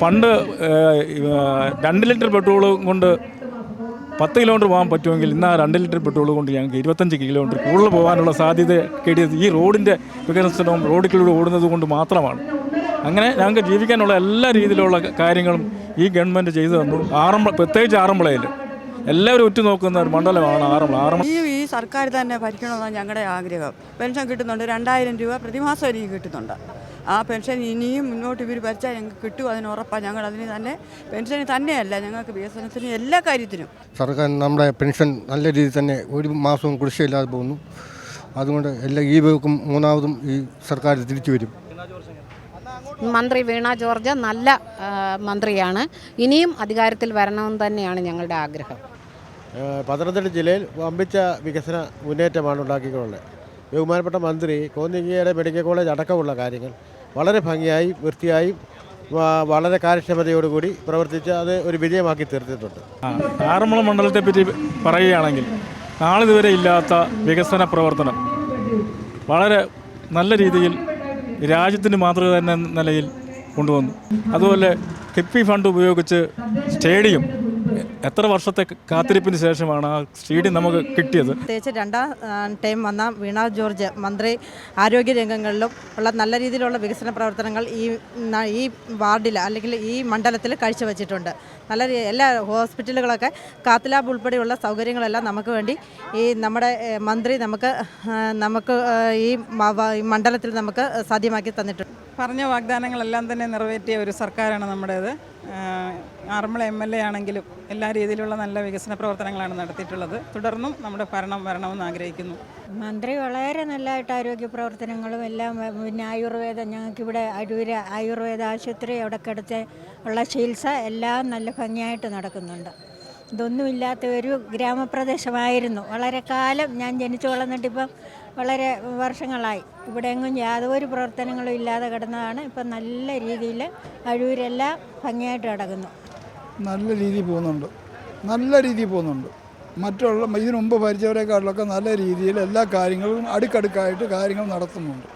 പണ്ട് 2 litre petrol കൊണ്ട് 10 kilometre പോകാൻ പറ്റുമെങ്കിൽ ഇന്ന് ആ 2 ലിറ്റർ പെട്രോൾ കൊണ്ട് ഞങ്ങൾക്ക് 25 കിലോമീറ്റർ കൂടുതൽ പോകാനുള്ള സാധ്യത കിട്ടിയത് ഈ റോഡിൻ്റെ വികസനവും റോഡിലൂടെ ഓടുന്നത് കൊണ്ട് മാത്രമാണ്. അങ്ങനെ ഞങ്ങൾക്ക് ജീവിക്കാനുള്ള എല്ലാ രീതിയിലുള്ള കാര്യങ്ങളും ഈ ഗവൺമെൻറ് ചെയ്തു തന്നു. പ്രത്യേകിച്ച് ആറന്മുളയിൽ എല്ലാവരും ഉറ്റുനോക്കുന്ന ഒരു മണ്ഡലമാണ് ആറന്മുള. ഈ സർക്കാർ തന്നെ ഭരിക്കണമെന്നാണ് ഞങ്ങളുടെ ആഗ്രഹം. പെൻഷൻ കിട്ടുന്നുണ്ട്, 2000 രൂപ പ്രതിമാസം എനിക്ക് കിട്ടുന്നുണ്ട്. ആ പെൻഷൻ ഇനിയും മുന്നോട്ട് ഇവർ ഭരിച്ചാൽ ഞങ്ങൾക്ക് കിട്ടും, അതിന് ഉറപ്പാണ്. ഞങ്ങൾ അതിന് തന്നെ പെൻഷന് തന്നെയല്ല, ഞങ്ങൾക്ക് വികസനത്തിന് എല്ലാ കാര്യത്തിനും സർക്കാർ നമ്മുടെ പെൻഷൻ നല്ല രീതിയിൽ തന്നെ ഒരു മാസവും കുടിശ്ശില്ലാതെ പോകുന്നു. അതുകൊണ്ട് ഈ വേക്കും മൂന്നാമതും ഈ സർക്കാർ തിരിച്ചു വരും. മന്ത്രി വീണ ജോർജ് നല്ല മന്ത്രിയാണ്. ഇനിയും അധികാരത്തിൽ വരണമെന്ന് തന്നെയാണ് ഞങ്ങളുടെ ആഗ്രഹം. പത്തനംതിട്ട ജില്ലയിൽ വമ്പിച്ച വികസന മുന്നേറ്റമാണ് ഉണ്ടാക്കിയിട്ടുള്ളത്. ബഹുമാനപ്പെട്ട മന്ത്രി കോന്നിങ്ങയുടെ മെഡിക്കൽ കോളേജ് അടക്കമുള്ള കാര്യങ്ങൾ വളരെ ഭംഗിയായും വൃത്തിയായും വളരെ കാര്യക്ഷമതയോടുകൂടി പ്രവർത്തിച്ച് അത് ഒരു വിജയമാക്കി തീർത്തിട്ടുണ്ട്. ആറന്മുള മണ്ഡലത്തെ പറ്റി പറയുകയാണെങ്കിൽ നാളിതുവരെ ഇല്ലാത്ത വികസന പ്രവർത്തനം വളരെ നല്ല രീതിയിൽ രാജ്യത്തിന് മാതൃക എന്ന നിലയിൽ കൊണ്ടുവന്നു. അതുപോലെ കിഫ്ബി ഫണ്ട് ഉപയോഗിച്ച് സ്റ്റേഡിയം എത്ര വർഷത്തെ കാത്തിരിപ്പിന് ശേഷമാണ് ആ സ്റ്റേഡിയം നമുക്ക് കിട്ടിയത്. പ്രത്യേകിച്ച് 2ാം ടൈം വന്ന വീണ ജോർജ് മന്ത്രി ആരോഗ്യ രംഗങ്ങളിലും ഉള്ള നല്ല രീതിയിലുള്ള വികസന പ്രവർത്തനങ്ങൾ ഈ വാർഡിൽ അല്ലെങ്കിൽ ഈ മണ്ഡലത്തിൽ കാഴ്ചവെച്ചിട്ടുണ്ട്. നല്ല എല്ലാ ഹോസ്പിറ്റലുകളൊക്കെ കാത്ത് ലാബ് ഉൾപ്പെടെയുള്ള സൗകര്യങ്ങളെല്ലാം നമുക്ക് വേണ്ടി ഈ നമ്മുടെ മന്ത്രി നമുക്ക് ഈ മണ്ഡലത്തിൽ നമുക്ക് സാധ്യമാക്കി തന്നിട്ടുണ്ട്. പറഞ്ഞ വാഗ്ദാനങ്ങളെല്ലാം തന്നെ നിറവേറ്റിയ ഒരു സർക്കാരാണ് നമ്മുടേത്. ആറന്മുള MLA ആണെങ്കിലും എല്ലാ രീതിയിലുള്ള നല്ല വികസന പ്രവർത്തനങ്ങളാണ് നടത്തിയിട്ടുള്ളത്. തുടർന്നും നമ്മുടെ ഭരണം വരണമെന്ന് ആഗ്രഹിക്കുന്നു. മന്ത്രി വളരെ നല്ലതായിട്ട് ആരോഗ്യ പ്രവർത്തനങ്ങളും എല്ലാം, പിന്നെ ആയുർവേദം, ഞങ്ങൾക്കിവിടെ അരൂര് ആയുർവേദ ആശുപത്രി അവിടെക്കടുത്ത് ഉള്ള ചികിത്സ എല്ലാം നല്ല ഭംഗിയായിട്ട് നടക്കുന്നുണ്ട്. ഇതൊന്നുമില്ലാത്ത ഒരു ഗ്രാമപ്രദേശമായിരുന്നു. വളരെ കാലം ഞാൻ ജനിച്ചു വളർന്നിട്ടിപ്പം വളരെ വർഷങ്ങളായി ഇവിടെ എങ്ങും യാതൊരു പ്രവർത്തനങ്ങളും ഇല്ലാതെ കിടന്നതാണ്. ഇപ്പം നല്ല രീതിയിൽ അഴൂരെല്ലാം ഭംഗിയായിട്ട് കിടക്കുന്നു. നല്ല രീതിയിൽ പോകുന്നുണ്ട്. മറ്റുള്ള ഇതിനു മുമ്പ് ഭരിച്ചവരെക്കാട്ടിലൊക്കെ നല്ല രീതിയിൽ എല്ലാ കാര്യങ്ങളും അടുക്കടുക്കായിട്ട് കാര്യങ്ങൾ നടത്തുന്നുണ്ട്.